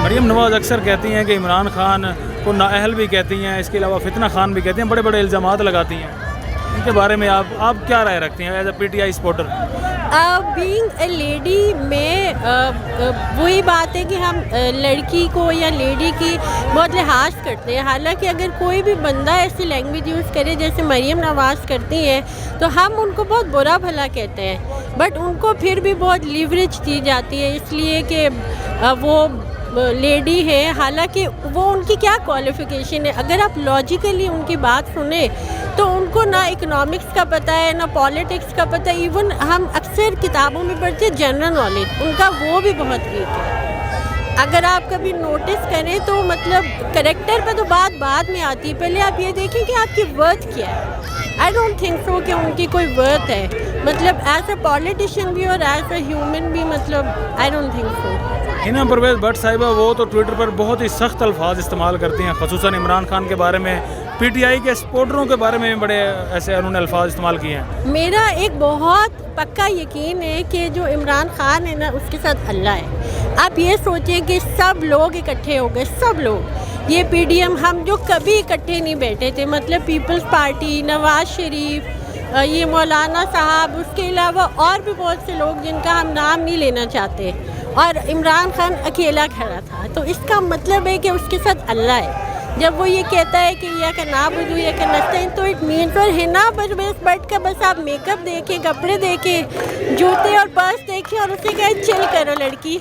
مریم نواز اکثر کہتی ہیں کہ عمران خان کو نااہل بھی کہتی ہیں، اس کے علاوہ فتنہ خان بھی کہتی ہیں، بڑے بڑے الزامات لگاتی ہیں، ان کے بارے میں آپ کیا رائے رکھتی ہیں as a P T I supporter? Being a lady میں وہی بات ہے کہ ہم لڑکی کو یا لیڈی کی بہت لحاظ کرتے ہیں، حالانکہ اگر کوئی بھی بندہ ایسی لینگویج یوز کرے جیسے مریم نواز کرتی ہیں تو ہم ان کو بہت برا بھلا کہتے ہیں، بٹ ان کو پھر بھی بہت لیوریج دی جاتی ہے اس لیے کہ وہ لیڈی ہے، حالانکہ وہ ان کی کیا کوالیفیکیشن ہے. اگر آپ لاجیکلی ان کی بات سنیں تو ان کو نہ اکنامکس کا پتہ ہے نہ پالیٹکس کا پتہ، ایون ہم اکثر کتابوں میں پڑھتے ہیں جنرل نالج ان کا وہ بھی بہت ویک ہے. اگر آپ کبھی نوٹس کریں تو مطلب کریکٹر پہ تو بات بعد میں آتی ہے، پہلے آپ یہ دیکھیں کہ آپ کی ورتھ کیا ہے. آئی ڈونٹ تھنک سو کہ ان کی کوئی ورتھ ہے، مطلب ایز اے پولیٹیشین بھی اور ایز اے ہیومن بھی، مطلب آئی ڈونٹ تھنک سو. ہنا پرویز بٹ صاحبہ وہ تو ٹویٹر پر بہت ہی سخت الفاظ استعمال کرتی ہیں، خصوصاً عمران خان کے بارے میں، پی ٹی آئی کے سپورٹروں کے بارے میں بڑے ایسے انہوں نے الفاظ استعمال کیے ہیں. میرا ایک بہت پکا یقین ہے کہ جو عمران خان ہے نا اس کے ساتھ اللہ ہے. آپ یہ سوچیں کہ سب لوگ اکٹھے ہو گئے، سب لوگ، یہ پی ڈی ایم، ہم جو کبھی اکٹھے نہیں بیٹھے تھے، مطلب پیپلز پارٹی، نواز شریف، یہ مولانا صاحب، اس کے علاوہ اور بھی بہت سے لوگ جن کا ہم نام نہیں لینا چاہتے، اور عمران خان اکیلا کھڑا تھا. تو اس کا مطلب ہے کہ اس کے ساتھ اللہ ہے. جب وہ یہ کہتا ہے کہ یا کا نعبد یا کا نستعین تو اٹ مینس، اور ہنا پر بیٹھ کر بس آپ میک اپ دیکھیں، کپڑے دیکھیں، جوتے اور پرس دیکھیں اور اسے کہیں چل کرو لڑکی.